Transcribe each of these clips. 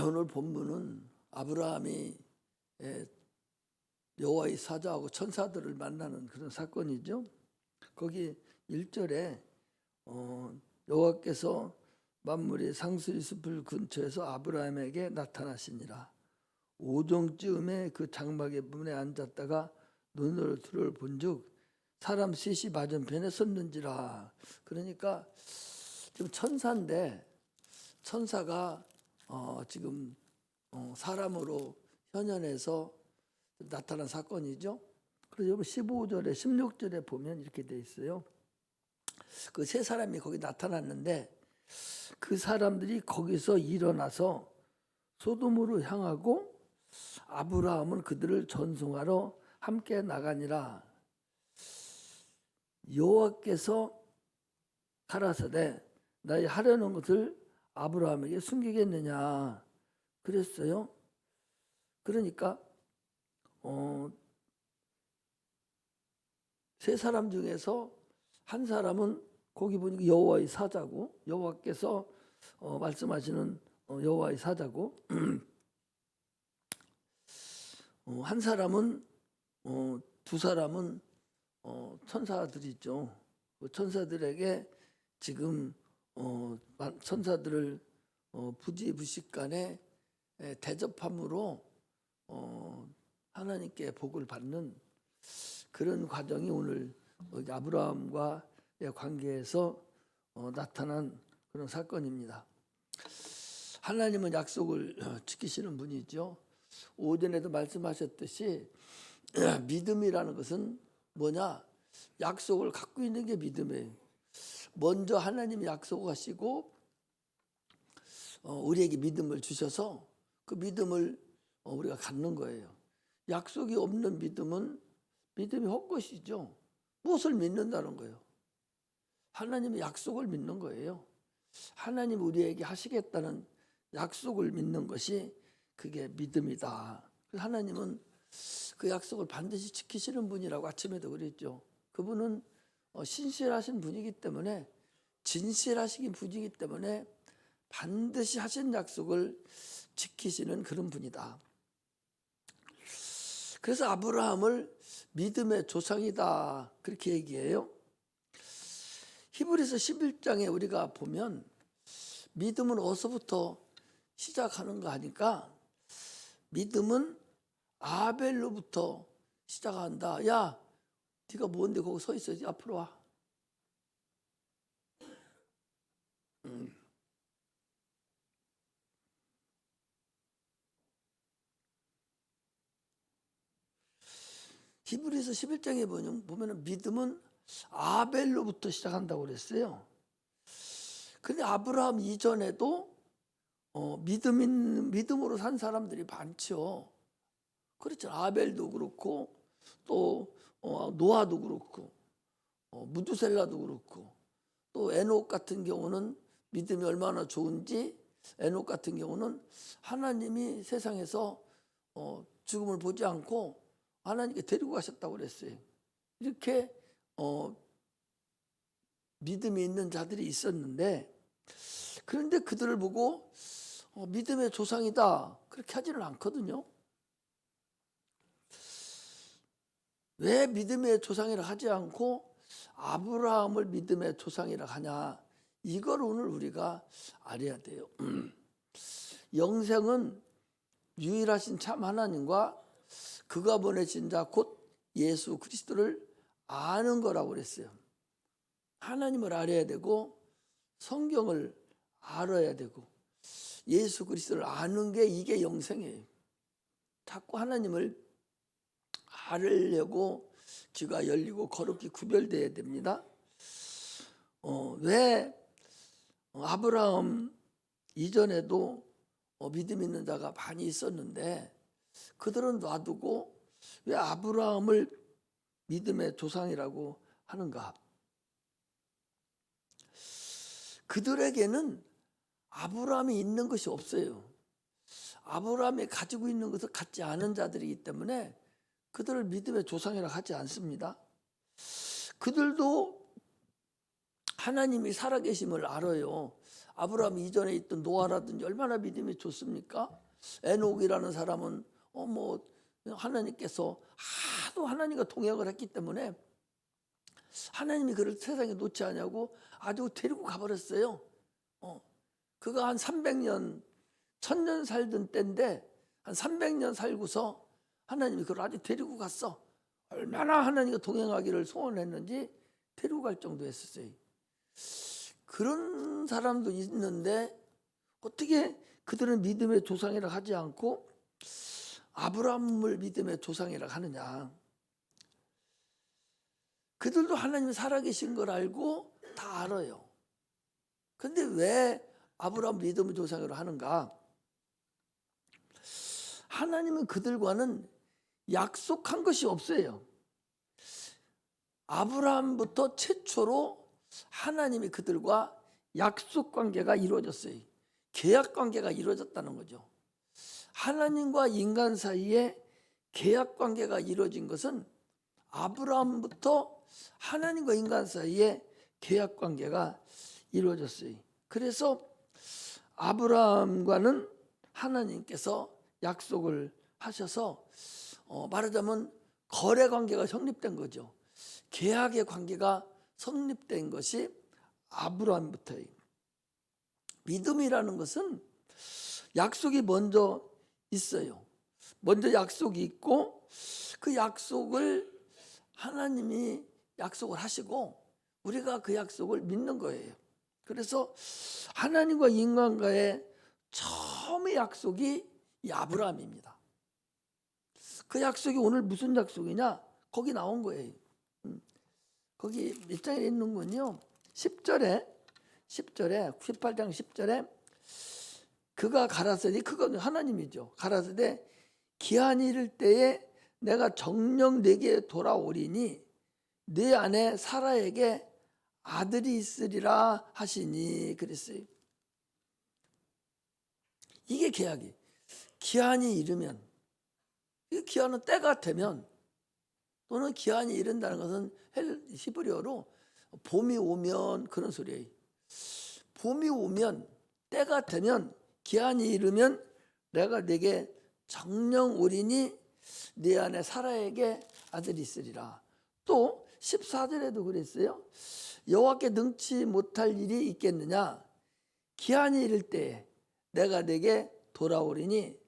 오늘 본문은 아브라함이 여호와의 사자하고 천사들을 만나는 그런 사건이죠. 거기 1절에 여호와께서 만물의 상수리 숲을 근처에서 아브라함에게 나타나시니라. 오종쯤에 그 장막의 문에 앉았다가 눈으로 들을 본즉 사람 셋이 맞은편에 섰는지라. 그러니까 지금 천사인데 천사가 지금 사람으로 현현해서 나타난 사건이죠. 그래서 15절에 16절에 보면 이렇게 돼 있어요. 그 세 사람이 거기 나타났는데 그 사람들이 거기서 일어나서 소돔으로 향하고 아브라함은 그들을 전송하러 함께 나가니라. 여호와께서 가라사대 나의 하려는 것을 아브라함에게 숨기겠느냐 그랬어요. 그러니까 세 사람 중에서 한 사람은 거기 보니까 여호와의 사자고, 여호와께서 말씀하시는 여호와의 사자고, 한 사람은 두 사람은 천사들이죠. 그 천사들에게 지금 천사들을 부지부식간에 대접함으로 하나님께 복을 받는 그런 과정이 오늘 아브라함과의 관계에서 나타난 그런 사건입니다. 하나님은 약속을 지키시는 분이죠. 오전에도 말씀하셨듯이 믿음이라는 것은 뭐냐? 약속을 갖고 있는 게 믿음이에요. 먼저 하나님이 약속하시고 우리에게 믿음을 주셔서 그 믿음을 우리가 갖는 거예요. 약속이 없는 믿음은 믿음이 헛것이죠. 무엇을 믿는다는 거예요? 하나님의 약속을 믿는 거예요. 하나님 우리에게 하시겠다는 약속을 믿는 것이 그게 믿음이다. 하나님은 그 약속을 반드시 지키시는 분이라고 아침에도 그랬죠. 그분은 신실하신 분이기 때문에 진실하신 분이기 때문에 반드시 하신 약속을 지키시는 그런 분이다. 그래서 아브라함을 믿음의 조상이다 그렇게 얘기해요. 히브리서 11장에 우리가 보면 믿음은 어디서부터 시작하는가 하니까 믿음은 아벨로부터 시작한다. 야, 네가 뭔데 거기 서 있어야지. 앞으로 와. 히브리서 11장에 보면 믿음은 아벨로부터 시작한다고 그랬어요. 근데 아브라함 이전에도 믿음으로 산 사람들이 많죠. 그렇죠. 아벨도 그렇고 또 노아도 그렇고 무두셀라도 그렇고 또 에녹 같은 경우는 믿음이 얼마나 좋은지 에녹 같은 경우는 하나님이 세상에서 죽음을 보지 않고 하나님께 데리고 가셨다고 그랬어요. 이렇게 믿음이 있는 자들이 있었는데 그런데 그들을 보고 믿음의 조상이다 그렇게 하지는 않거든요. 왜 믿음의 조상이라 하지 않고 아브라함을 믿음의 조상이라 하냐, 이걸 오늘 우리가 알아야 돼요. 영생은 유일하신 참 하나님과 그가 보내신 자 곧 예수 그리스도를 아는 거라고 그랬어요. 하나님을 알아야 되고 성경을 알아야 되고 예수 그리스도를 아는 게 이게 영생이에요. 자꾸 하나님을 알으려고 귀가 열리고 거룩히 구별돼야 됩니다. 왜 아브라함 이전에도 믿음 있는 자가 많이 있었는데 그들은 놔두고 왜 아브라함을 믿음의 조상이라고 하는가? 그들에게는 아브라함이 있는 것이 없어요. 아브라함이 가지고 있는 것을 갖지 않은 자들이기 때문에 그들을 믿음의 조상이라고 하지 않습니다. 그들도 하나님이 살아계심을 알아요. 아브라함 이전에 있던 노아라든지 얼마나 믿음이 좋습니까? 에녹이라는 사람은 하나님께서 하도 하나님과 동역을 했기 때문에 하나님이 그를 세상에 놓지 않냐고 아주 데리고 가버렸어요. 그가 한 300년 1000년 살던 때인데 한 300년 살고서 하나님이 그를 아주 데리고 갔어. 얼마나 하나님과 동행하기를 소원했는지 데리고 갈 정도였었어요. 그런 사람도 있는데 어떻게 그들은 믿음의 조상이라 하지 않고 아브라함을 믿음의 조상이라 하느냐. 그들도 하나님이 살아계신 걸 알고 다 알아요. 근데 왜 아브라함 믿음의 조상이라 하는가? 하나님은 그들과는 약속한 것이 없어요. 아브라함부터 최초로 하나님이 그들과 약속 관계가 이루어졌어요. 계약 관계가 이루어졌다는 거죠. 하나님과 인간 사이에 계약 관계가 이루어진 것은 아브라함부터 하나님과 인간 사이에 계약 관계가 이루어졌어요. 그래서 아브라함과는 하나님께서 약속을 하셔서 말하자면 거래 관계가 성립된 거죠. 계약의 관계가 성립된 것이 아브라함부터예요. 믿음이라는 것은 약속이 먼저 있어요. 먼저 약속이 있고 그 약속을 하나님이 약속을 하시고 우리가 그 약속을 믿는 거예요. 그래서 하나님과 인간과의 처음의 약속이 이 아브라함입니다. 그 약속이 오늘 무슨 약속이냐? 거기 나온 거예요. 거기 몇 장에 있는군요. 10절에 18장 10절에 그가 가라사대, 그건 하나님이죠. 가라사대 기한이 이를 때에 내가 정녕 내게 돌아오리니 네 안에 사라에게 아들이 있으리라 하시니 그랬어요. 이게 계약이. 기한이 이르면, 이 기한은 때가 되면, 또는 기한이 이른다는 것은 히브리어로 봄이 오면 그런 소리예요. 봄이 오면, 때가 되면, 기한이 이르면 내가 내게 정령 오리니 네 안에 사라에게 아들이 있으리라. 또 14절에도 그랬어요. 여호와께 능치 못할 일이 있겠느냐? 기한이 이를 때에 내가 내게 돌아오리니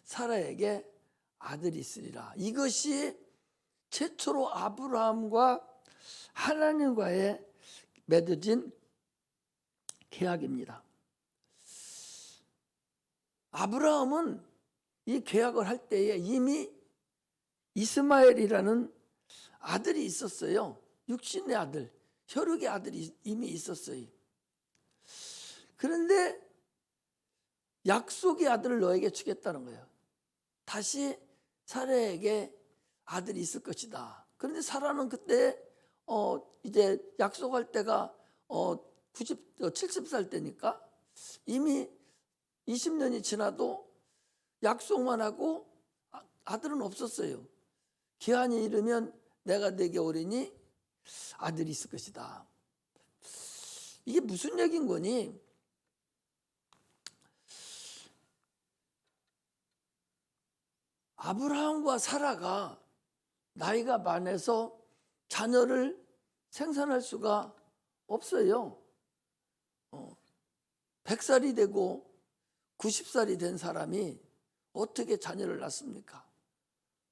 사라에게 아들이 있으리라. 이것이 최초로 아브라함과 하나님과의 맺어진 계약입니다. 아브라함은 이 계약을 할 때에 이미 이스마엘이라는 아들이 있었어요. 육신의 아들, 혈육의 아들이 이미 있었어요. 그런데 약속의 아들을 너에게 주겠다는 거예요. 다시 사라에게 아들이 있을 것이다. 그런데 사라는 그때 이제 약속할 때가 70살 때니까 이미 20년이 지나도 약속만 하고 아들은 없었어요. 기한이 이르면 내가 내게 오리니 아들이 있을 것이다. 이게 무슨 얘기인 거니? 아브라함과 사라가 나이가 많아서 자녀를 생산할 수가 없어요. 100살이 되고 90살이 된 사람이 어떻게 자녀를 낳습니까?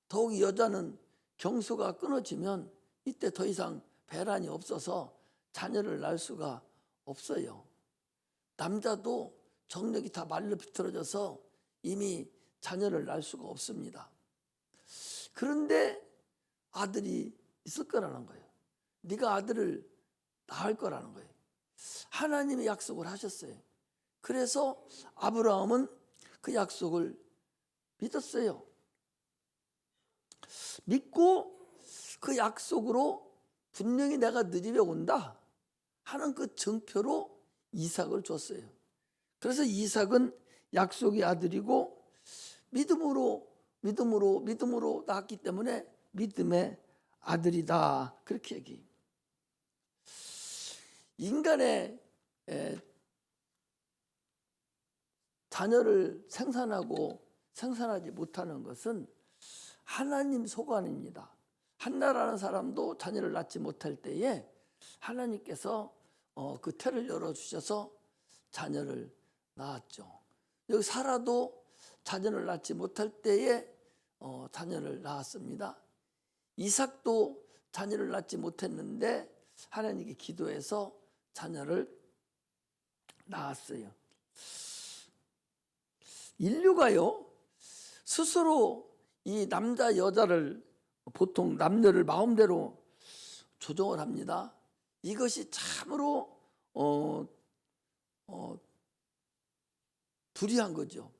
더욱 여자는 경수가 끊어지면 이때 더 이상 배란이 없어서 자녀를 낳을 수가 없어요. 남자도 정력이 다 말려 비틀어져서 이미 자녀를 낳을 수가 없습니다. 그런데 아들이 있을 거라는 거예요. 네가 아들을 낳을 거라는 거예요. 하나님이 약속을 하셨어요. 그래서 아브라함은 그 약속을 믿었어요. 믿고 그 약속으로 분명히 내가 네 집에 온다 하는 그 증표로 이삭을 줬어요. 그래서 이삭은 약속의 아들이고 믿음으로 낳았기 때문에 믿음의 아들이다. 그렇게 얘기해요. 인간의 자녀를 생산하지 못하는 것은 하나님 소관입니다. 한나라는 사람도 자녀를 낳지 못할 때에 하나님께서 그 태를 열어주셔서 자녀를 낳았죠. 여기 사라도 자녀를 낳지 못할 때에 자녀를 낳았습니다. 이삭도 자녀를 낳지 못했는데 하나님께 기도해서 자녀를 낳았어요. 인류가요, 스스로 이 남자 여자를 보통 남녀를 마음대로 조종을 합니다. 이것이 참으로 불의한 거죠.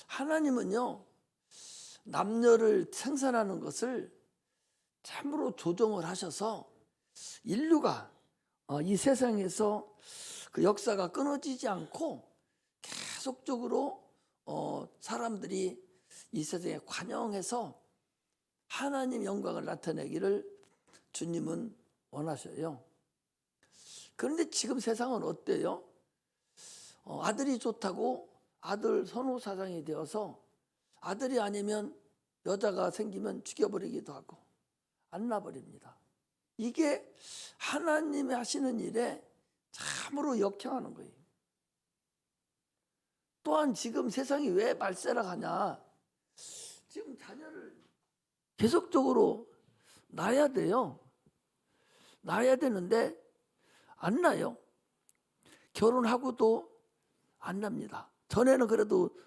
하나님은요, 남녀를 생산하는 것을 참으로 조정을 하셔서 인류가 이 세상에서 그 역사가 끊어지지 않고 계속적으로 사람들이 이 세상에 관영해서 하나님 영광을 나타내기를 주님은 원하셔요. 그런데 지금 세상은 어때요? 아들이 좋다고 아들 선호 사상이 되어서 아들이 아니면 여자가 생기면 죽여버리기도 하고 안 낳아버립니다. 이게 하나님이 하시는 일에 참으로 역행하는 거예요. 또한 지금 세상이 왜 말세락하냐? 지금 자녀를 계속적으로 낳아야 돼요. 낳아야 되는데 안 낳아요. 결혼하고도 안 납니다. 전에는 그래도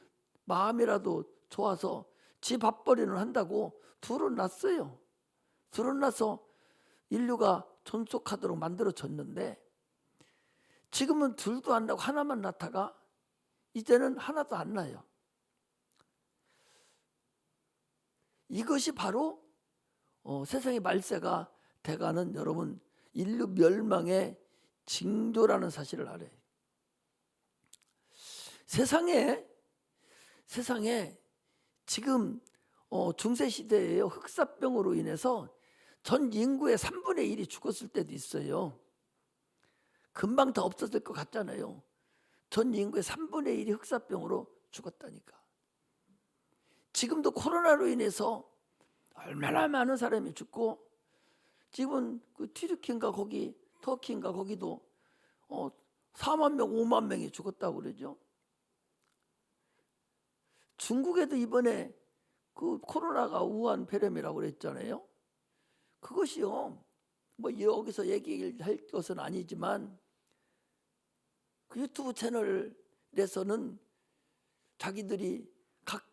마음이라도 좋아서 지 밥벌이는 한다고 둘은 낳았어요. 둘은 낳아서 인류가 존속하도록 만들어졌는데 지금은 둘도 안 낳고 하나만 낳다가 이제는 하나도 안 낳아요. 이것이 바로 세상의 말세가 돼가는 여러분 인류 멸망의 징조라는 사실을 알아요. 세상에 지금 중세 시대에요. 흑사병으로 인해서 전 인구의 3분의 1이 죽었을 때도 있어요. 금방 다 없어질 것 같잖아요. 전 인구의 3분의 1이 흑사병으로 죽었다니까. 지금도 코로나로 인해서 얼마나 많은 사람이 죽고 지금 그 튀르키인가 거기 터키인가 거기도 4만 명, 5만 명이 죽었다고 그러죠. 중국에도 이번에 그 코로나가 우한 폐렴이라고 그랬잖아요. 그것이요. 뭐 여기서 얘기할 것은 아니지만 그 유튜브 채널에서는 자기들이 각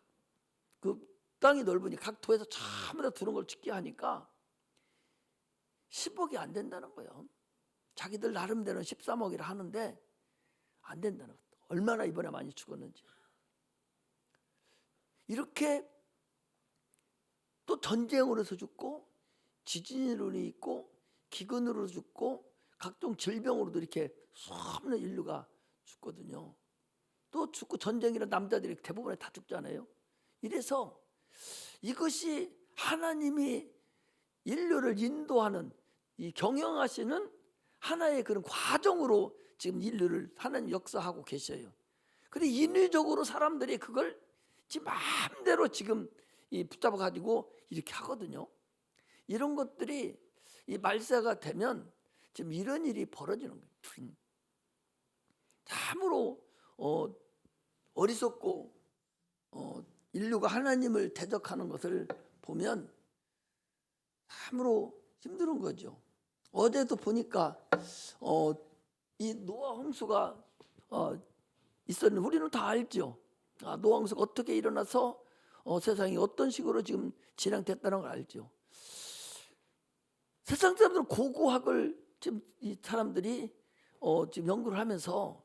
그 땅이 넓으니 각 도에서 전부 다 두는 걸 찍게 하니까 10억이 안 된다는 거예요. 자기들 나름대로는 13억이라 하는데 안 된다는 거예요. 얼마나 이번에 많이 죽었는지. 이렇게 또 전쟁으로서 죽고 지진으로 있고 기근으로 죽고 각종 질병으로도 이렇게 수없는 인류가 죽거든요. 또 죽고 전쟁이라 남자들이 대부분 다 죽잖아요. 이래서 이것이 하나님이 인류를 인도하는 이 경영하시는 하나의 그런 과정으로 지금 인류를 하나님 역사하고 계셔요. 그런데 인위적으로 사람들이 그걸 지 마음대로 지금 붙잡아 가지고 이렇게 하거든요. 이런 것들이 이 말세가 되면 지금 이런 일이 벌어지는 거예요. 참으로 어리석고 인류가 하나님을 대적하는 것을 보면 참으로 힘든 거죠. 어제도 보니까 이 노아 홍수가 있었는데 우리는 다 알죠. 노아 홍수가 어떻게 일어나서 세상이 어떤 식으로 지금 진행됐다는 걸 알죠. 세상 사람들은 고고학을 지금 이 사람들이 지금 연구를 하면서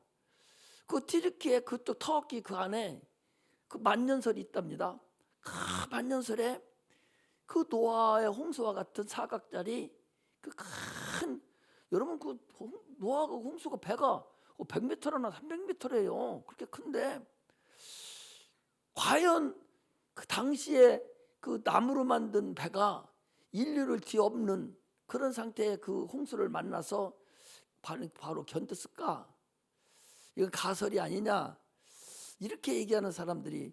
그 튀르키예 그쪽 터키 그 안에 그 만년설이 있답니다. 그 만년설에 그 노아의 홍수와 같은 사각자리 그 큰 여러분 그 노아가 홍수가 배가 100m나 300m래요. 그렇게 큰데 과연 그 당시에 그 나무로 만든 배가 인류를 뒤엎는 그런 상태의 그 홍수를 만나서 바로 견뎠을까? 이건 가설이 아니냐? 이렇게 얘기하는 사람들이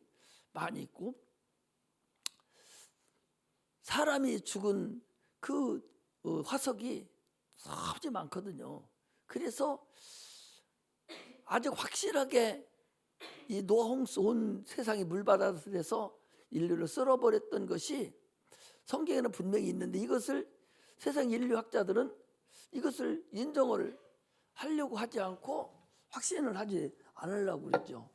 많이 있고, 사람이 죽은 그 화석이 수없이 많거든요. 그래서 아주 확실하게 이 노아홍수 온 세상이 물바다에서 인류를 쓸어버렸던 것이 성경에는 분명히 있는데, 이것을 세상 인류학자들은 이것을 인정을 하려고 하지 않고 확신을 하지 않으려고 그랬죠.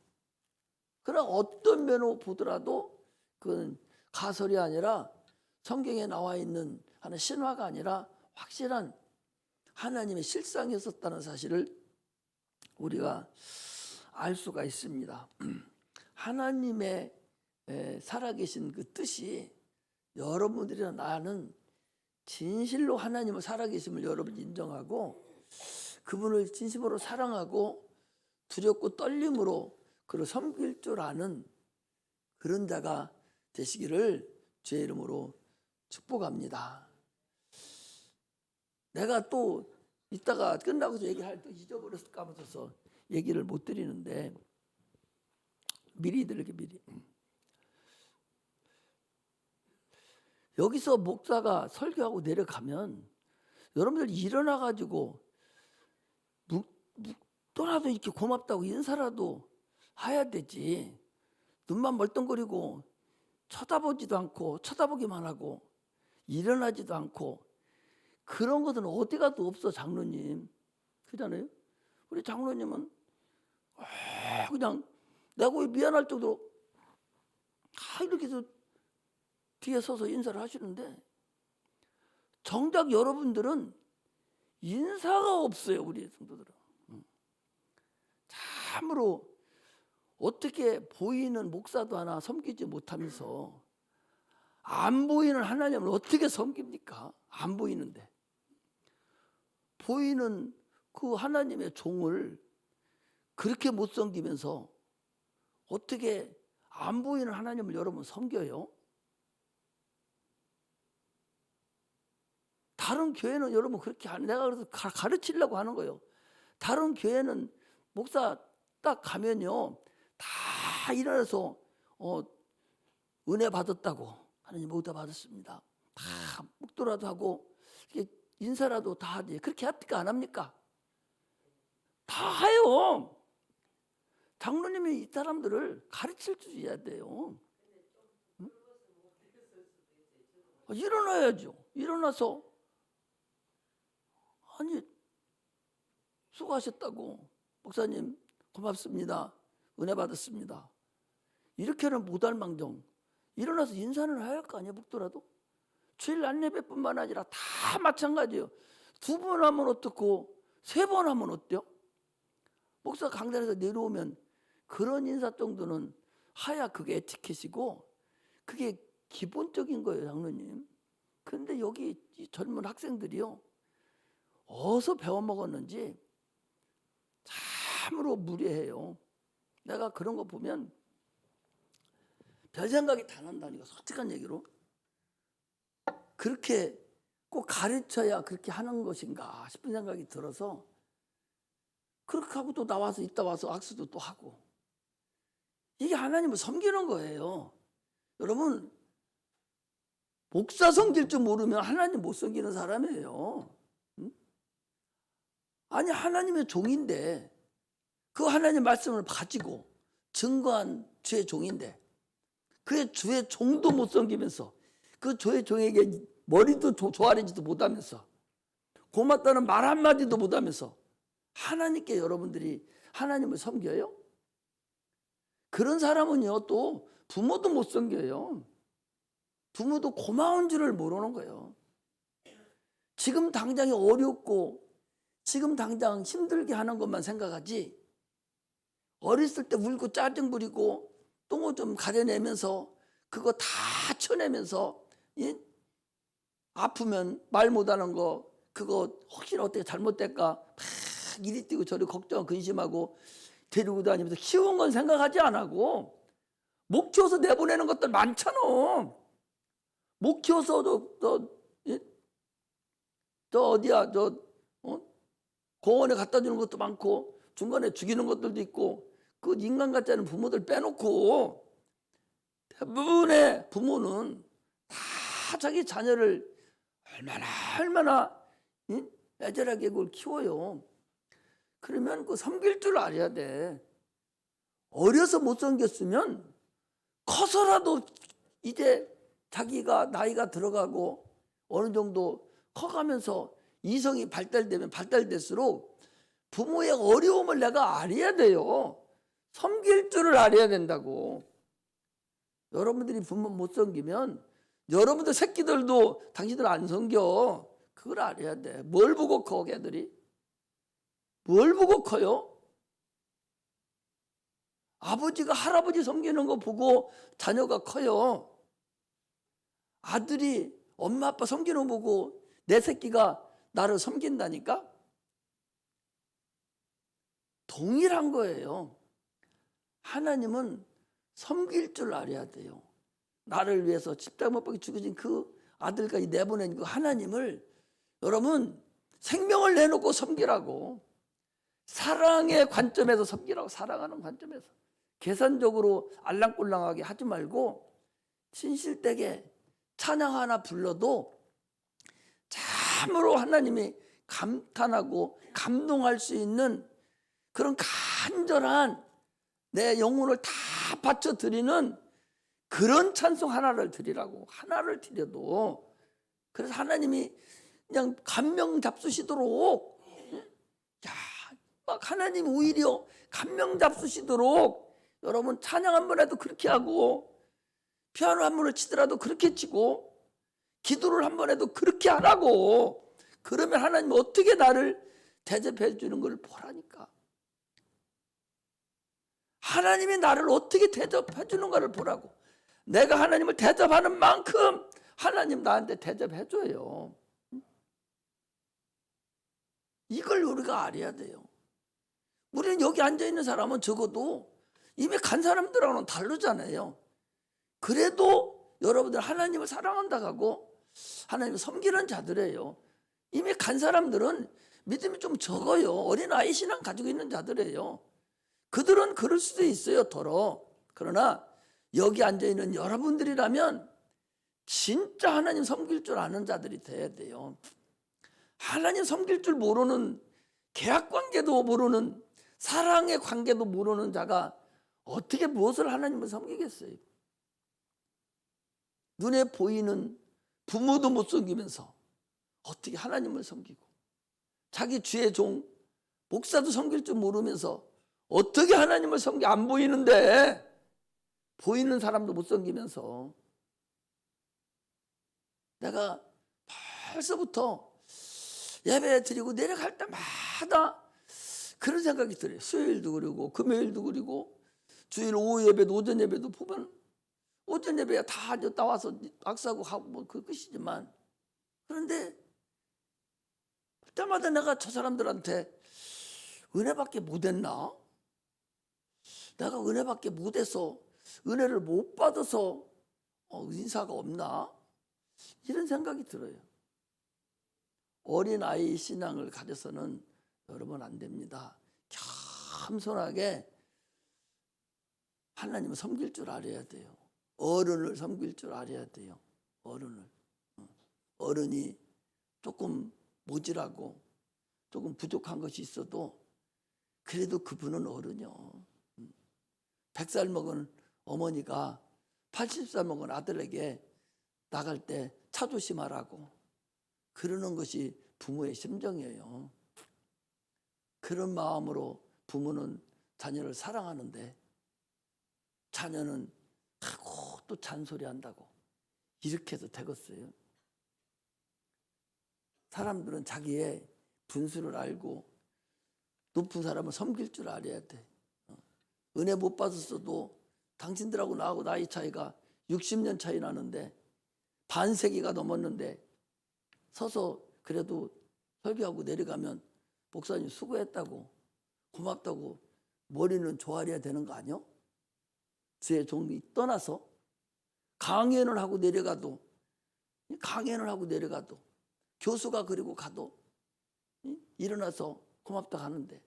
그러나 어떤 면으로 보더라도 그건 가설이 아니라 성경에 나와 있는 하는 신화가 아니라 확실한 하나님의 실상이었었다는 사실을 우리가 알 수가 있습니다. 하나님의 살아계신 그 뜻이, 여러분들이나 나는 진실로 하나님을 살아계심을 여러분 인정하고 그분을 진심으로 사랑하고 두렵고 떨림으로 그를 섬길 줄 아는 그런 자가 되시기를 주의 이름으로 축복합니다. 내가 또 이따가 끝나고서 얘기할 때 잊어버렸을까 하면서 얘기를 못 드리는데, 미리 들을게. 미리. 여기서 목사가 설교하고 내려가면 여러분들 일어나 가지고 또라도 이렇게 고맙다고 인사라도 해야 되지. 눈만 멀뚱거리고 쳐다보지도 않고 쳐다보기만 하고 일어나지도 않고 그런 것은 어디 가도 없어. 장로님 그잖아요. 우리 장로님은 그냥 내가 미안할 정도로 이렇게 해서 뒤에 서서 인사를 하시는데, 정작 여러분들은 인사가 없어요. 우리 성도들은 참으로 어떻게 보이는 목사도 하나 섬기지 못하면서 안 보이는 하나님을 어떻게 섬깁니까? 안 보이는데. 보이는 그 하나님의 종을 그렇게 못 섬기면서 어떻게 안 보이는 하나님을 여러분 섬겨요? 다른 교회는 여러분 그렇게 안, 내가 그래서 가르치려고 하는 거예요. 다른 교회는 목사 딱 가면요, 다 일어나서 은혜 받았다고, 하나님 모두 다 받았습니다, 다 묵도라도 하고 인사라도 다 하지. 그렇게 합니까? 안 합니까? 다 해요. 장로님이 이 사람들을 가르칠 줄 해야 돼요. 응? 일어나야죠. 일어나서 아니 수고하셨다고, 목사님 고맙습니다, 은혜 받았습니다, 이렇게는 못할 망정 일어나서 인사는 해야 할 거 아니에요. 묵더라도 주일 안예배뿐만 아니라 다 마찬가지예요. 2번 하면 어떻고 3번 하면 어때요? 목사 강단에서 내려오면 그런 인사 정도는 하야 그게 에티켓이고 그게 기본적인 거예요, 장로님. 그런데 여기 이 젊은 학생들이요, 어디서 배워먹었는지 참으로 무례해요. 내가 그런 거 보면 별 생각이 다 난다니까, 솔직한 얘기로. 그렇게 꼭 가르쳐야 그렇게 하는 것인가 싶은 생각이 들어서 그렇게 하고 또 나와서 이따 와서 악수도 또 하고, 이게 하나님을 섬기는 거예요. 여러분, 목사 섬길 줄 모르면 하나님 못 섬기는 사람이에요. 응? 아니 하나님의 종인데, 그 하나님 말씀을 가지고 증거한 주의 종인데 그 주의 종도 못 섬기면서 그 주의 종에게 머리도 조아리지도 못하면서 고맙다는 말 한마디도 못하면서 하나님께 여러분들이 하나님을 섬겨요? 그런 사람은요 또 부모도 못 섬겨요. 부모도 고마운 줄을 모르는 거예요. 지금 당장이 어렵고 지금 당장 힘들게 하는 것만 생각하지, 어렸을 때 울고 짜증 부리고 똥을 좀 가려내면서 그거 다 쳐내면서, 예? 아프면 말 못하는 거 그거 혹시나 어떻게 잘못될까 막 이리 뛰고 저리 걱정 근심하고 데리고 다니면서 키운 건 생각하지 안 하고 목 키워서 내보내는 것들 많잖아. 목 키워서 저 어디야 공원에 갖다 주는 것도 많고 중간에 죽이는 것들도 있고 그 인간 같지 않은 부모들 빼놓고 대부분의 부모는 다 자기 자녀를 얼마나 애절하게 그걸 키워요. 그러면 그 섬길 줄 알아야 돼. 어려서 못 섬겼으면 커서라도 이제 자기가 나이가 들어가고 어느 정도 커가면서 이성이 발달될수록 부모의 어려움을 내가 알아야 돼요. 섬길 줄을 알아야 된다고. 여러분들이 부모 못 섬기면 여러분들 새끼들도 당신들 안 섬겨. 그걸 알아야 돼. 뭘 보고 커, 걔들이? 뭘 보고 커요? 아버지가 할아버지 섬기는 거 보고 자녀가 커요. 아들이 엄마 아빠 섬기는 거 보고 내 새끼가 나를 섬긴다니까? 동일한 거예요. 하나님은 섬길 줄 알아야 돼요. 나를 위해서 십자가 못 박혀 죽으신 그 아들까지 내보낸 그 하나님을 여러분 생명을 내놓고 섬기라고. 사랑의 관점에서 섬기라고. 사랑하는 관점에서. 계산적으로 알랑꼴랑하게 하지 말고 진실되게 찬양 하나 불러도 참으로 하나님이 감탄하고 감동할 수 있는 그런 간절한 내 영혼을 다 바쳐 드리는 그런 찬송 하나를 드리라고. 하나를 드려도. 그래서 하나님이 그냥 감명 잡수시도록, 막 하나님 오히려 감명 잡수시도록 여러분 찬양 한 번 해도 그렇게 하고 피아노 한 번을 치더라도 그렇게 치고 기도를 한 번 해도 그렇게 하라고. 그러면 하나님 어떻게 나를 대접해 주는 걸 보라니까. 하나님이 나를 어떻게 대접해 주는가를 보라고. 내가 하나님을 대접하는 만큼 하나님 나한테 대접해 줘요. 이걸 우리가 알아야 돼요. 우리는 여기 앉아있는 사람은 적어도 이미 간 사람들하고는 다르잖아요. 그래도 여러분들 하나님을 사랑한다고 하고 하나님을 섬기는 자들이에요. 이미 간 사람들은 믿음이 좀 적어요. 어린아이 신앙 가지고 있는 자들이에요. 그들은 그럴 수도 있어요, 더러. 그러나 여기 앉아있는 여러분들이라면 진짜 하나님 섬길 줄 아는 자들이 돼야 돼요. 하나님 섬길 줄 모르는, 계약관계도 모르는, 사랑의 관계도 모르는 자가 어떻게 무엇을 하나님을 섬기겠어요? 눈에 보이는 부모도 못 섬기면서 어떻게 하나님을 섬기고, 자기 주의 종 목사도 섬길 줄 모르면서 어떻게 하나님을 섬기? 안 보이는데 보이는 사람도 못 섬기면서. 내가 벌써부터 예배 드리고 내려갈 때마다 그런 생각이 들어요. 수요일도 그리고 금요일도 그리고 주일 오후 예배도 오전 예배도 보면 오전 예배야 다 나와서 악수하고 하고 뭐 그 끝이지만, 그런데 그때마다 내가 저 사람들한테 은혜밖에 못했나? 내가 은혜밖에 못해서 은혜를 못 받아서 인사가 없나? 이런 생각이 들어요. 어린아이 신앙을 가져서는 여러분 안 됩니다. 겸손하게 하나님을 섬길 줄 알아야 돼요. 어른을 섬길 줄 알아야 돼요. 어른이 조금 모질하고 조금 부족한 것이 있어도 그래도 그분은 어른이요. 100살 먹은 어머니가 80살 먹은 아들에게 나갈 때 차 조심하라고 그러는 것이 부모의 심정이에요. 그런 마음으로 부모는 자녀를 사랑하는데 자녀는 하고 또 잔소리한다고 이렇게 해서 되겠어요? 사람들은 자기의 분수를 알고 높은 사람을 섬길 줄 알아야 돼. 은혜 못 받았어도 당신들하고 나하고 나이 차이가 60년 차이 나는데 반세기가 넘었는데 서서 그래도 설교하고 내려가면 목사님 수고했다고 고맙다고 머리는 조아려야 되는 거 아니요? 주의 종이 떠나서 강연을 하고 내려가도 교수가 그리고 가도 일어나서 고맙다 하는데,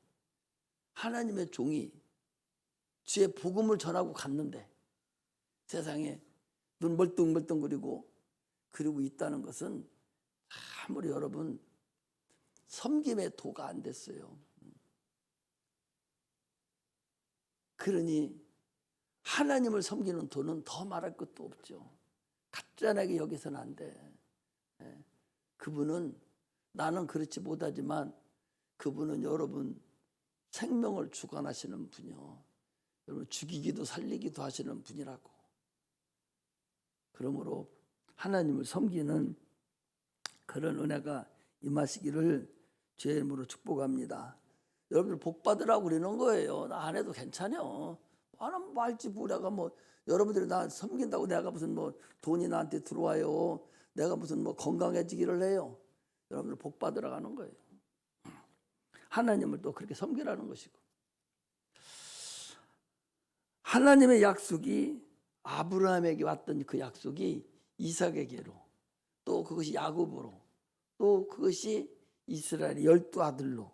하나님의 종이 주의 복음을 전하고 갔는데 세상에 눈 멀뚱멀뚱거리고 그러고 있다는 것은 아무리 여러분 섬김의 도가 안 됐어요. 그러니 하나님을 섬기는 도는 더 말할 것도 없죠. 가짜나게 여기서는 안 돼. 그분은, 나는 그렇지 못하지만 그분은 여러분 생명을 주관하시는 분이요, 여러분 죽이기도 살리기도 하시는 분이라고. 그러므로 하나님을 섬기는 그런 은혜가 임하시기를 주의 이름으로 축복합니다. 여러분들 복 받으라고 그러는 거예요. 나 안 해도 괜찮아요. 안 하면 말지 뭐라가 뭐, 여러분들이 나 섬긴다고 내가 무슨 뭐 돈이 나한테 들어와요, 내가 무슨 뭐 건강해지기를 해요. 여러분들 복 받으러 가는 거예요. 하나님을 또 그렇게 섬기라는 것이고, 하나님의 약속이 아브라함에게 왔던 그 약속이 이삭에게로, 또 그것이 야곱으로, 또 그것이 이스라엘의 12아들로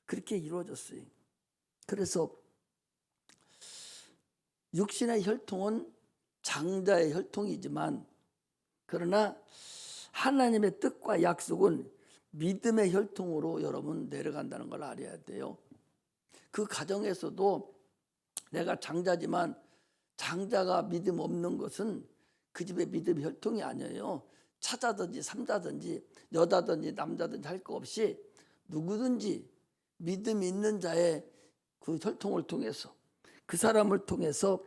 그렇게 이루어졌어요. 그래서 육신의 혈통은 장자의 혈통이지만, 그러나 하나님의 뜻과 약속은 믿음의 혈통으로 여러분 내려간다는 걸 알아야 돼요. 그 가정에서도 내가 장자지만 장자가 믿음 없는 것은 그 집의 믿음 혈통이 아니에요. 차자든지 삼자든지 여자든지 남자든지 할 거 없이 누구든지 믿음 있는 자의 그 혈통을 통해서, 그 사람을 통해서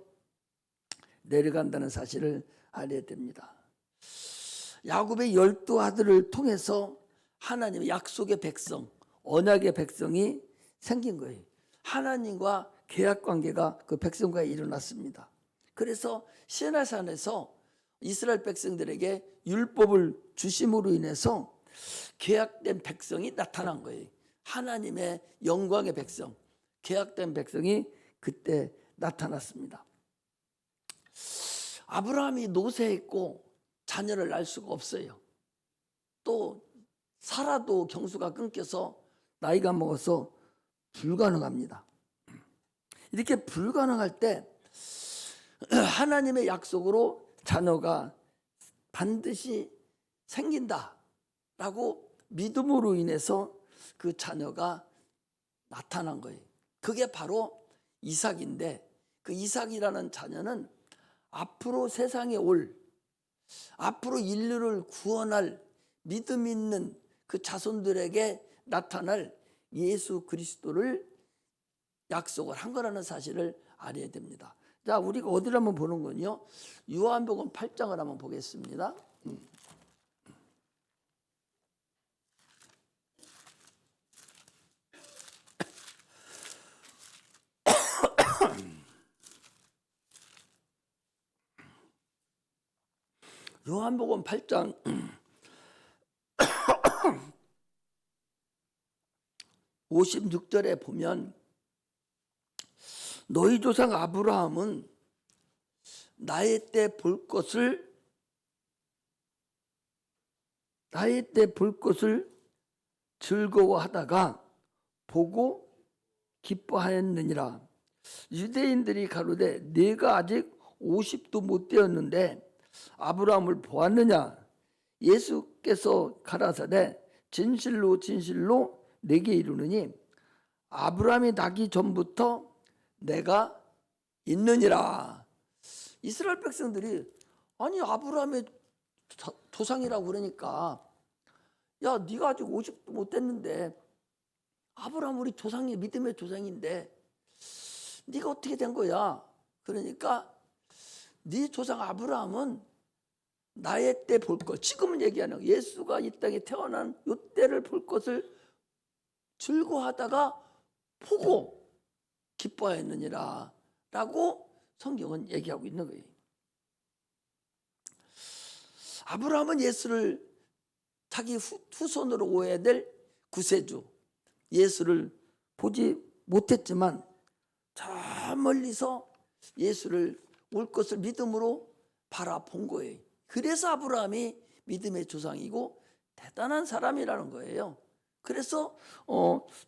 내려간다는 사실을 알아야 됩니다. 야곱의 12아들을 통해서 하나님의 약속의 백성, 언약의 백성이 생긴 거예요. 하나님과 계약관계가 그 백성과에 일어났습니다. 그래서 시내산에서 이스라엘 백성들에게 율법을 주심으로 인해서 계약된 백성이 나타난 거예요. 하나님의 영광의 백성, 계약된 백성이 그때 나타났습니다. 아브라함이 노쇠했고 자녀를 낳을 수가 없어요. 또 사라도 경수가 끊겨서 나이가 먹어서 불가능합니다. 이렇게 불가능할 때 하나님의 약속으로 자녀가 반드시 생긴다라고 믿음으로 인해서 그 자녀가 나타난 거예요. 그게 바로 이삭인데, 그 이삭이라는 자녀는 앞으로 세상에 올, 앞으로 인류를 구원할 믿음 있는 그 자손들에게 나타날 예수 그리스도를 약속을 한 거라는 사실을 알아야 됩니다. 자, 우리가 어디를 한번 보는 건요, 요한복음 8장을 한번 보겠습니다. 요한복음 8장 56절에 보면, 너희 조상 아브라함은 나의 때 볼 것을 즐거워하다가 보고 기뻐하였느니라. 유대인들이 가로되 네가 아직 50도 못 되었는데 아브라함을 보았느냐? 예수께서 가라사대 진실로 진실로 내게 이르노니 아브라함이 나기 전부터 내가 있느니라. 이스라엘 백성들이, 아니 아브라함의 조상이라고 그러니까, 야 네가 아직 50도 못 됐는데, 아브라함 우리 조상이 믿음의 조상인데 네가 어떻게 된 거야? 그러니까 네 조상 아브라함은 나의 때 볼 것, 지금은 얘기하는 거야. 예수가 이 땅에 태어난 요 때를 볼 것을 즐거워하다가 보고 기뻐하였느니라 라고 성경은 얘기하고 있는 거예요. 아브라함은 예수를 자기 후손으로 오해야 될 구세주, 예수를 보지 못했지만 저 멀리서 예수를 올 것을 믿음으로 바라본 거예요. 그래서 아브라함이 믿음의 조상이고 대단한 사람이라는 거예요. 그래서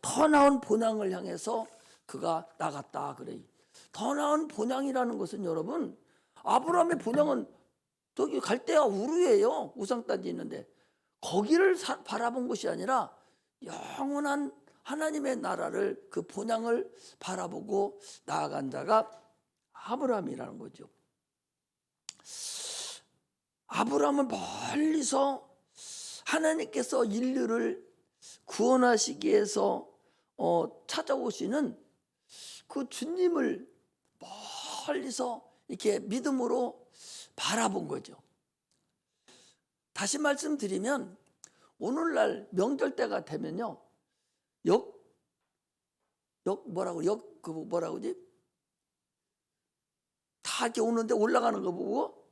더 나은 본향을 향해서 그가 나갔다 그래. 더 나은 본향이라는 것은 여러분, 아브라함의 본향은 저기 갈대아 우르예요. 우상단지 있는데 거기를 바라본 것이 아니라 영원한 하나님의 나라를, 그 본향을 바라보고 나아간 자가 아브라함이라는 거죠. 아브라함은 멀리서 하나님께서 인류를 구원하시기 위해서 찾아오시는 그 주님을 멀리서 이렇게 믿음으로 바라본 거죠. 다시 말씀드리면 오늘날 명절 때가 되면요, 뭐라고지? 다 이렇게 오는데 올라가는 거 보고,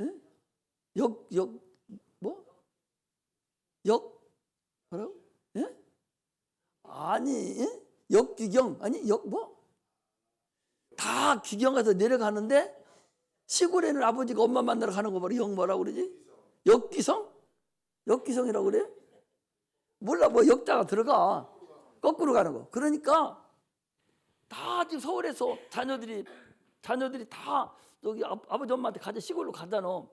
예? 뭐라고? 예? 아니, 예? 역규경, 아니, 다 규경 가서 내려가는데 시골에는 아버지가 엄마 만나러 가는 거 뭐라고 그러지? 역기성이라고 그래? 몰라, 역자가 들어가. 거꾸로 가는 거. 그러니까 다 지금 서울에서 자녀들이 다 여기 아버지 엄마한테 가자, 시골로 가잖아.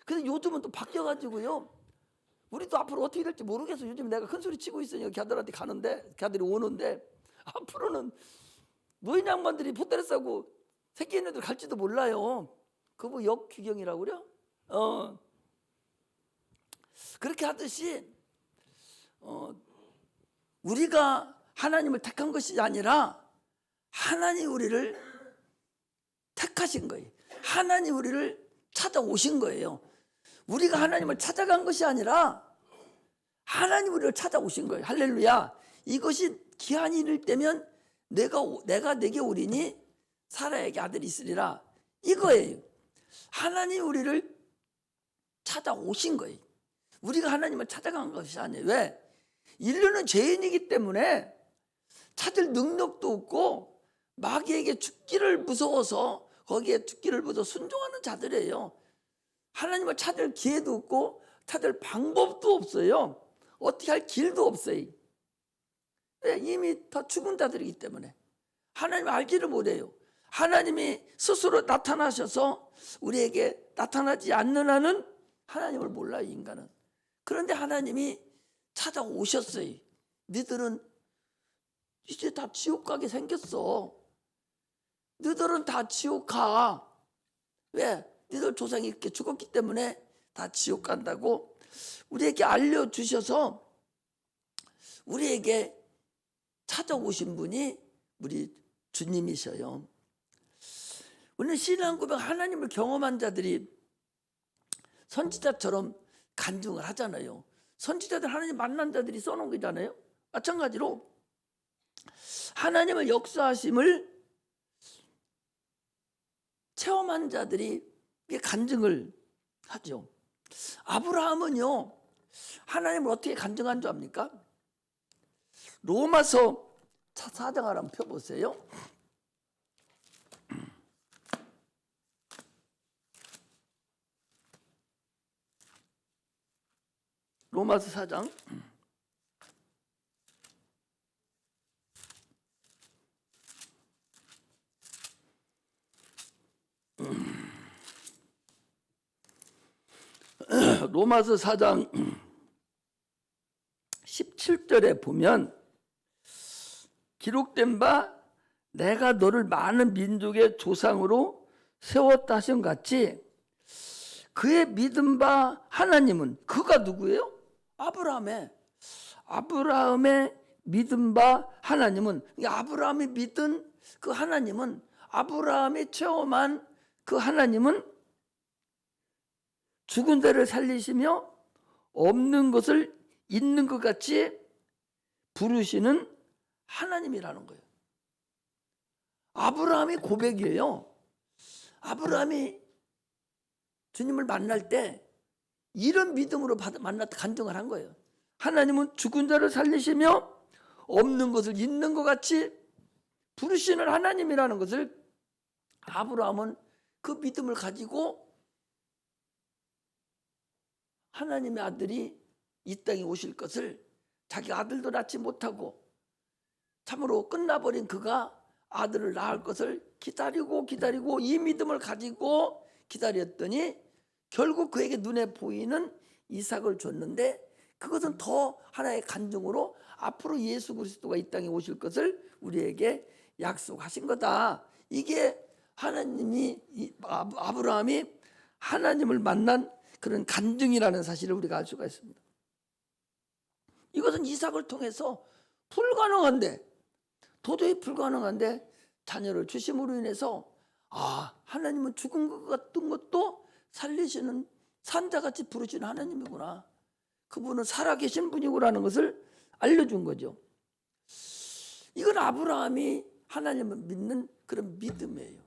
근데 요즘은 또 바뀌어가지고요, 우리도 앞으로 어떻게 될지 모르겠어. 요즘 내가 큰 소리 치고 있으니까 걔들한테 가는데, 걔들이 오는데 앞으로는 노인 양반들이 포대를 싸고 새끼 애들 갈지도 몰라요. 그거 역규경이라고 그래요? 그렇게 하듯이 우리가 하나님을 택한 것이 아니라 하나님 우리를 택하신 거예요. 하나님 우리를 찾아오신 거예요. 우리가 하나님을 찾아간 것이 아니라 하나님 우리를 찾아오신 거예요. 할렐루야. 이것이 기한이 이를 때면 내가 내게 오리니 사라에게 아들이 있으리라. 이거예요. 하나님 우리를 찾아오신 거예요. 우리가 하나님을 찾아간 것이 아니에요. 왜? 인류는 죄인이기 때문에 찾을 능력도 없고 마귀에게 죽기를 무서워서, 거기에 죽기를 무서워 순종하는 자들이에요. 하나님을 찾을 기회도 없고 찾을 방법도 없어요. 어떻게 할 길도 없어요. 이미 다 죽은 자들이기 때문에 하나님을 알지를 못해요. 하나님이 스스로 나타나셔서 우리에게 나타나지 않는 한은 하나님을 몰라요, 인간은. 그런데 하나님이 찾아오셨어요. 너희들은 이제 다 지옥 가게 생겼어. 너희들은 다 지옥 가. 왜? 너희들 조상이 이렇게 죽었기 때문에 다 지옥 간다고 우리에게 알려주셔서 우리에게 찾아오신 분이 우리 주님이셔요. 우리는 신앙 고백, 하나님을 경험한 자들이 선지자처럼 간증을 하잖아요. 선지자들 하나님 만난 자들이 써놓은 거잖아요. 마찬가지로 하나님을 역사하심을 체험한 자들이 간증을 하죠. 아브라함은요, 하나님을 어떻게 간증한 줄 압니까? 로마서 4장 한번 펴보세요. 로마서 4장. 로마서 4장 17절에 보면 기록된 바 내가 너를 많은 민족의 조상으로 세웠다 하신 같이 그의 믿은 바 하나님은, 그가 누구예요? 아브라함의 믿은 바 하나님은, 아브라함이 믿은 그 하나님은, 아브라함이 체험한 그 하나님은 죽은 자를 살리시며 없는 것을 있는 것 같이 부르시는 하나님이라는 거예요. 아브라함이 고백이에요. 아브라함이 주님을 만날 때 이런 믿음으로 만났다 간증을 한 거예요. 하나님은 죽은 자를 살리시며 없는 것을 있는 것 같이 부르시는 하나님이라는 것을 아브라함은 그 믿음을 가지고 하나님의 아들이 이 땅에 오실 것을 자기 아들도 낳지 못하고 참으로 끝나버린 그가 아들을 낳을 것을 기다리고 이 믿음을 가지고 기다렸더니 결국 그에게 눈에 보이는 이삭을 줬는데, 그것은 더 하나의 간증으로 앞으로 예수 그리스도가 이 땅에 오실 것을 우리에게 약속하신 거다. 이게 하나님이, 아브라함이 하나님을 만난 그런 간증이라는 사실을 우리가 알 수가 있습니다. 이것은 이삭을 통해서 불가능한데, 도저히 불가능한데 자녀를 주심으로 인해서 하나님은 죽은 것 같은 것도 살리시는, 산자같이 부르시는 하나님이구나, 그분은 살아계신 분이구라는 것을 알려준 거죠. 이건 아브라함이 하나님을 믿는 그런 믿음이에요.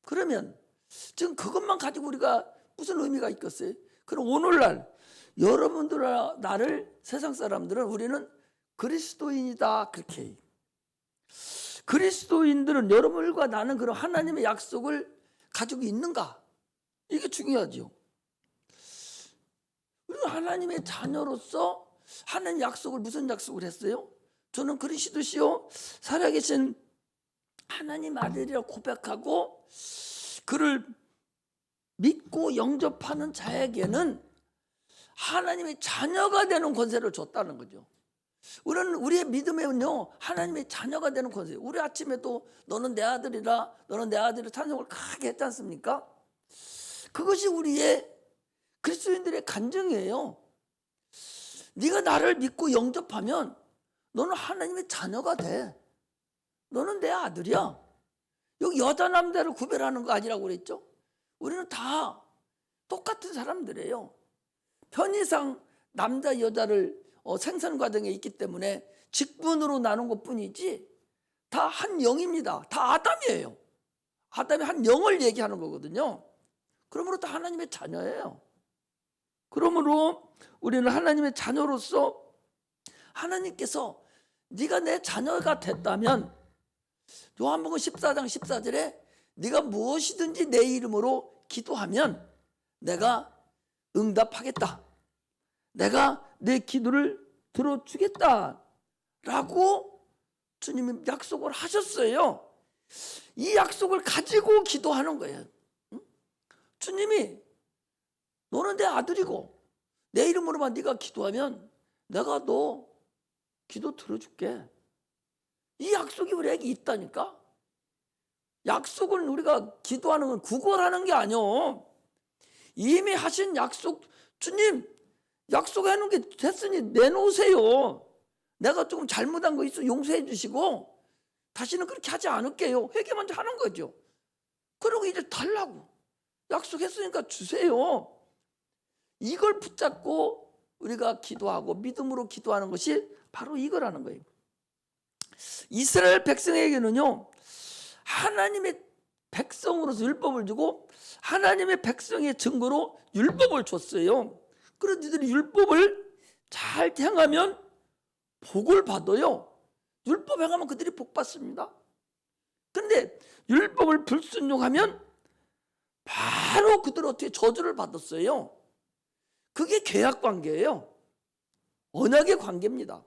그러면 지금 그것만 가지고 우리가 무슨 의미가 있겠어요? 그럼 오늘날 여러분들과 나를, 세상 사람들은 우리는 그리스도인이다 그렇게 해요. 그리스도인들은 여러분과 나는 그런 하나님의 약속을 가지고 있는가? 이게 중요하죠. 우리가 하나님의 자녀로서 하나님 약속을, 무슨 약속을 했어요? 저는 그리스도시요 살아계신 하나님 아들이라 고백하고 그를 믿고 영접하는 자에게는 하나님의 자녀가 되는 권세를 줬다는 거죠. 우리는 우리의 믿음에는요 하나님의 자녀가 되는 권세. 우리 아침에도 너는 내 아들이라, 너는 내 아들을 찬송을 크게 했지 않습니까? 그것이 우리의 그리스도인들의 간증이에요. 네가 나를 믿고 영접하면 너는 하나님의 자녀가 돼. 너는 내 아들이야. 여기 여자 남자를 구별하는 거 아니라고 그랬죠? 우리는 다 똑같은 사람들이에요. 편의상 남자 여자를 생산 과정에 있기 때문에 직분으로 나눈 것뿐이지 다 한 영입니다. 다 아담이에요. 아담이 한 영을 얘기하는 거거든요. 그러므로 다 하나님의 자녀예요. 그러므로 우리는 하나님의 자녀로서 하나님께서 네가 내 자녀가 됐다면, 요한복음 14장 14절에 네가 무엇이든지 내 이름으로 기도하면 내가 응답하겠다, 내가 내 기도를 들어주겠다 라고 주님이 약속을 하셨어요. 이 약속을 가지고 기도하는 거예요. 주님이 너는 내 아들이고 내 이름으로만 네가 기도하면 내가 너 기도 들어줄게. 이 약속이 우리에게 있다니까. 약속은 우리가 기도하는 건 구걸하는 게 아니오. 이미 하신 약속, 주님 약속해 놓은 게 됐으니 내놓으세요. 내가 조금 잘못한 거 있어 용서해 주시고 다시는 그렇게 하지 않을게요. 회개 먼저 하는 거죠. 그리고 이제 달라고 약속했으니까 주세요. 이걸 붙잡고 우리가 기도하고 믿음으로 기도하는 것이 바로 이거라는 거예요. 이스라엘 백성에게는요 하나님의 백성으로서 율법을 주고 하나님의 백성의 증거로 율법을 줬어요. 그래서 너희들이 율법을 잘 행하면 복을 받아요. 율법 행하면 그들이 복 받습니다. 그런데 율법을 불순종하면 바로 그들은 어떻게 저주를 받았어요. 그게 계약 관계예요. 언약의 관계입니다.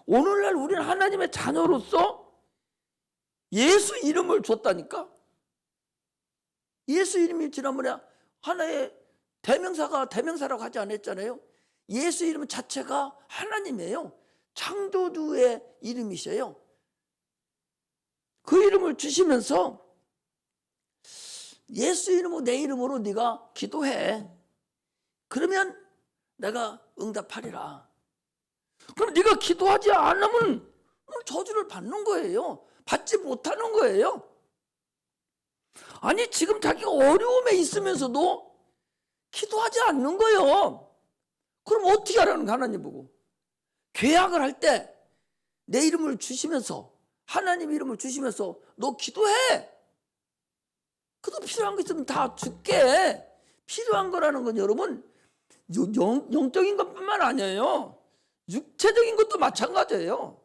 오늘날 우리는 하나님의 자녀로서 예수 이름을 줬다니까. 예수 이름이 지난번에 하나의 대명사라고 하지 않았잖아요. 예수 이름 자체가 하나님이에요. 창조주의 이름이셔요. 그 이름을 주시면서 예수 이름으로, 내 이름으로 네가 기도해. 그러면 내가 응답하리라. 그럼 네가 기도하지 않으면 저주를 받는 거예요. 받지 못하는 거예요. 아니 지금 자기가 어려움에 있으면서도 기도하지 않는 거예요. 그럼 어떻게 하라는 거야? 하나님 보고 계약을 할 때 내 이름을 주시면서, 하나님 이름을 주시면서 너 기도해. 그도 필요한 거 있으면 다 줄게. 필요한 거라는 건 여러분 영적인 것뿐만 아니에요. 육체적인 것도 마찬가지예요.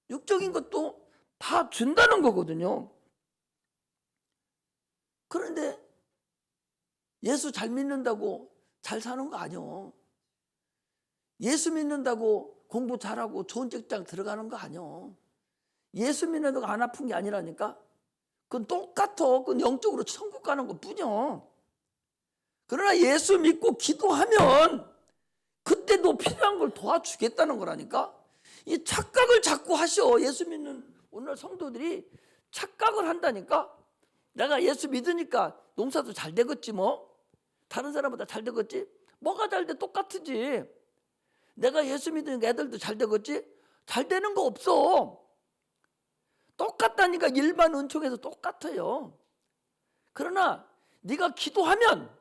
육적인 것도 다 준다는 거거든요. 그런데 예수 잘 믿는다고 잘 사는 거 아니요. 예수 믿는다고 공부 잘하고 좋은 직장 들어가는 거 아니요. 예수 믿는다고 안 아픈 게 아니라니까. 그건 똑같아. 그건 영적으로 천국 가는 것 뿐이요. 그러나 예수 믿고 기도하면 그때 너 필요한 걸 도와주겠다는 거라니까. 이 착각을 자꾸 하셔. 예수 믿는 오늘 성도들이 착각을 한다니까. 내가 예수 믿으니까 농사도 잘 되겠지 뭐. 다른 사람보다 잘 되겠지. 뭐가 잘 돼? 똑같지. 내가 예수 믿으니까 애들도 잘 되겠지. 잘 되는 거 없어. 똑같다니까. 일반 은총에서 똑같아요. 그러나 네가 기도하면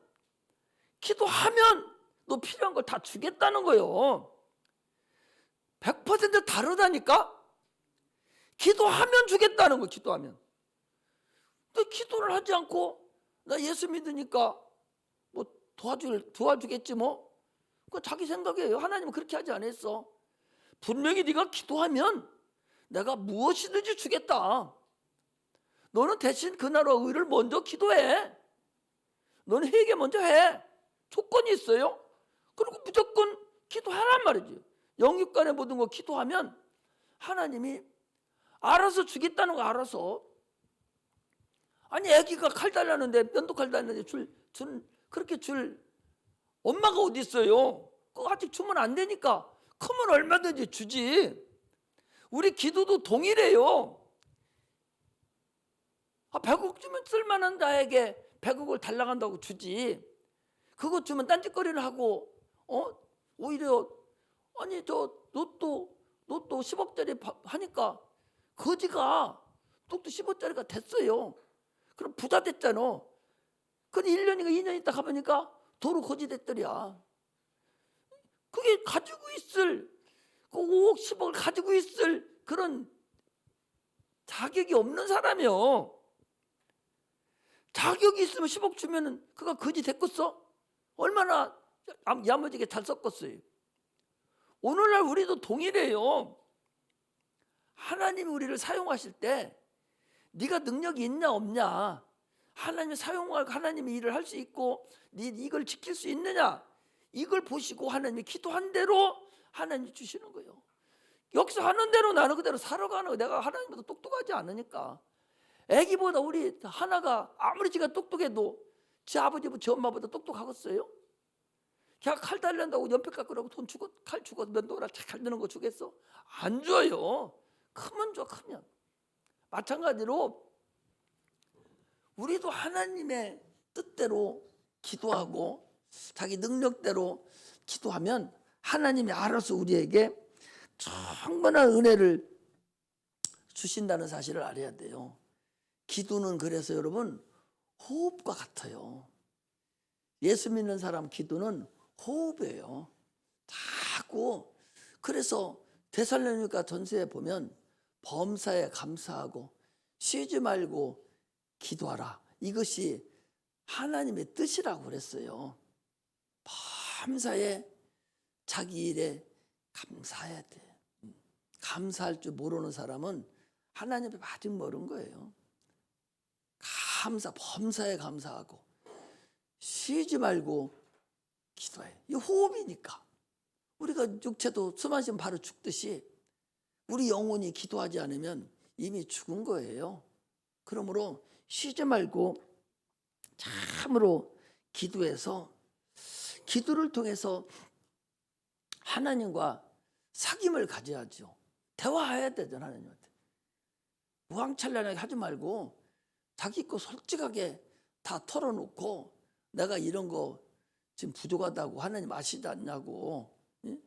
너 필요한 걸 다 주겠다는 거예요. 100% 다르다니까. 기도하면 주겠다는 거. 기도하면. 너 기도를 하지 않고 나 예수 믿으니까 뭐 도와주겠지 뭐. 그거 자기 생각이에요. 하나님은 그렇게 하지 않았어. 분명히 네가 기도하면 내가 무엇이든지 주겠다. 너는 대신 그 나라와 의를 먼저 기도해. 너는 회개 먼저 해. 조건이 있어요. 그리고 무조건 기도하란 말이지. 영육간의 모든 거 기도하면 하나님이 알아서 주겠다는 거. 알아서. 아니 애기가 칼 달라는데 면도칼 달라는데 그렇게 줄 엄마가 어디 있어요. 그거 아직 주면 안 되니까 크면 얼마든지 주지. 우리 기도도 동일해요. 100억 주면 쓸만한 자에게 100억을 달라간다고 주지. 그거 주면 딴짓거리를 하고 오히려 아니 저 로또 10억짜리 하니까 거지가 로또 10억짜리가 됐어요. 그럼 부자 됐잖아. 근데 1년인가 2년 있다 가보니까 도로 거지 됐더랴. 그게 가지고 있을 그 5억 10억을 가지고 있을 그런 자격이 없는 사람이요. 자격이 있으면 10억 주면은 그가 거지 됐겠어? 얼마나 야무지게 잘 섞었어요. 오늘날 우리도 동일해요. 하나님이 우리를 사용하실 때 네가 능력이 있냐 없냐, 하나님이 사용할 하나님의 일을 할 수 있고 네 이걸 지킬 수 있느냐, 이걸 보시고 하나님이 기도한 대로 하나님이 주시는 거예요. 여기서 하는 대로 나는 그대로 살아가는 거예요. 내가 하나님보다 똑똑하지 않으니까. 애기보다 우리 하나가 아무리 지가 똑똑해도 지 아버지보다 지 엄마보다 똑똑하겠어요? 걔가 칼 달란다고 연필 깎으라고 돈 주고 칼 주고 면도나 잘 드는 거 주겠어? 안 줘요. 크면 줘. 크면. 마찬가지로 우리도 하나님의 뜻대로 기도하고 자기 능력대로 기도하면 하나님이 알아서 우리에게 충분한 은혜를 주신다는 사실을 알아야 돼요. 기도는 그래서 여러분 호흡과 같아요. 예수 믿는 사람 기도는 호흡이에요. 자꾸. 그래서 데살로니가 전서에 보면 범사에 감사하고 쉬지 말고 기도하라. 이것이 하나님의 뜻이라고 그랬어요. 범사에 자기 일에 감사해야 돼. 감사할 줄 모르는 사람은 하나님 앞에 아직 멀은 거예요. 범사에 감사하고 쉬지 말고 기도해. 이 호흡이니까. 우리가 육체도 숨 안 쉬면 바로 죽듯이 우리 영혼이 기도하지 않으면 이미 죽은 거예요. 그러므로 쉬지 말고 참으로 기도해서 기도를 통해서 하나님과 사귐을 가져야죠. 대화해야 되잖아. 하나님한테 우왕찬란하게 하지 말고 자기 거 솔직하게 다 털어놓고 내가 이런 거 지금 부족하다고 하나님 아시지 않냐고. 예?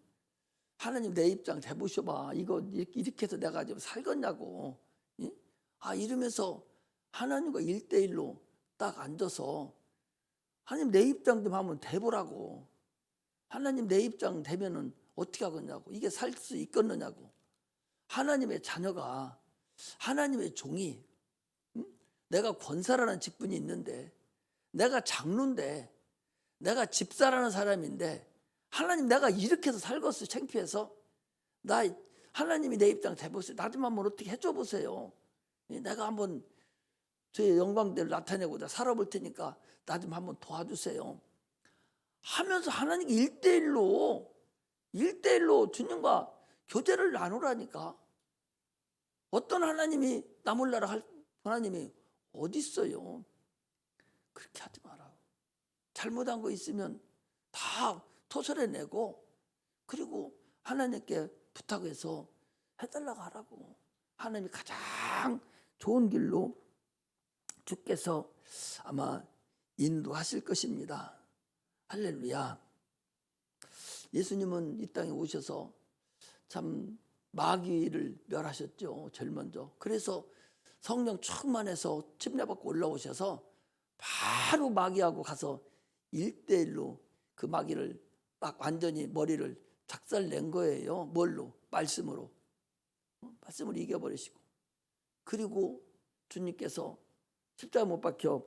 하나님 내 입장 해보셔봐. 이거 이렇게 해서 내가 지금 살겠냐고. 예? 이러면서 하나님과 1대1로 딱 앉아서 하나님 내 입장 좀 한번 대보라고. 하나님 내 입장 되면은 어떻게 하겠냐고. 이게 살 수 있겠느냐고. 하나님의 자녀가, 하나님의 종이, 내가 권사라는 직분이 있는데, 내가 장로인데, 내가 집사라는 사람인데, 하나님 내가 이렇게 해서 살겠어. 창피해서. 하나님이 내 입장 대보세요. 나 좀 한번 어떻게 해줘 보세요. 내가 한번 저의 영광대로 나타내고 살아볼 테니까 나 좀 한번 도와주세요 하면서 하나님께 1대1로 1대1로 주님과 교제를 나누라니까. 어떤 하나님이 나 몰라라 할 하나님이 어디 있어요? 그렇게 하지 마라. 잘못한 거 있으면 다 토설해내고 그리고 하나님께 부탁해서 해달라고 하라고. 하나님이 가장 좋은 길로 주께서 아마 인도하실 것입니다. 할렐루야. 예수님은 이 땅에 오셔서 참 마귀를 멸하셨죠. 제일 먼저. 그래서 성령 충만해서 침례받고 올라오셔서 바로 마귀하고 가서 1대1로 그 마귀를 막 완전히 머리를 작살낸 거예요. 뭘로? 말씀으로. 말씀을 이겨버리시고. 그리고 주님께서 십자가 못 박혀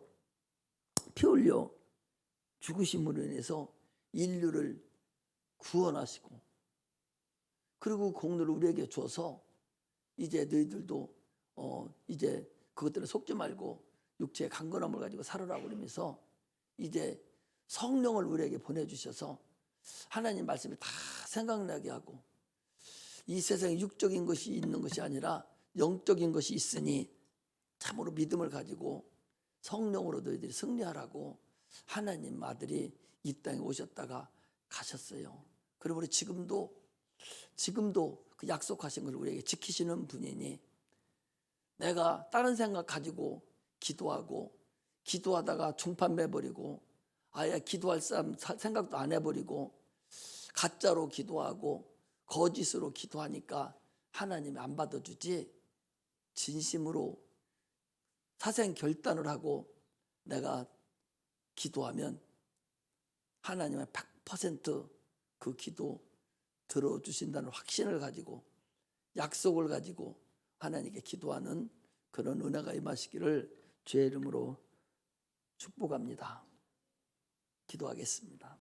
피 흘려 죽으심으로 인해서 인류를 구원하시고 그리고 공로를 우리에게 줘서 이제 너희들도 이제 그것들에 속지 말고 육체의 강건함을 가지고 살아라 그러면서 이제 성령을 우리에게 보내주셔서 하나님 말씀이 다 생각나게 하고 이 세상에 육적인 것이 있는 것이 아니라 영적인 것이 있으니 참으로 믿음을 가지고 성령으로 너희들이 승리하라고 하나님 아들이 이 땅에 오셨다가 가셨어요. 그러므로 지금도 그 약속하신 걸 우리에게 지키시는 분이니 내가 다른 생각 가지고 기도하다가 중판 매버리고 아예 기도할 사람 생각도 안 해버리고 가짜로 기도하고 거짓으로 기도하니까 하나님이 안 받아주지. 진심으로 사생 결단을 하고 내가 기도하면 하나님은 100% 기도 들어주신다는 확신을 가지고 약속을 가지고 하나님께 기도하는 그런 은혜가 임하시기를 주의 이름으로 축복합니다. 기도하겠습니다.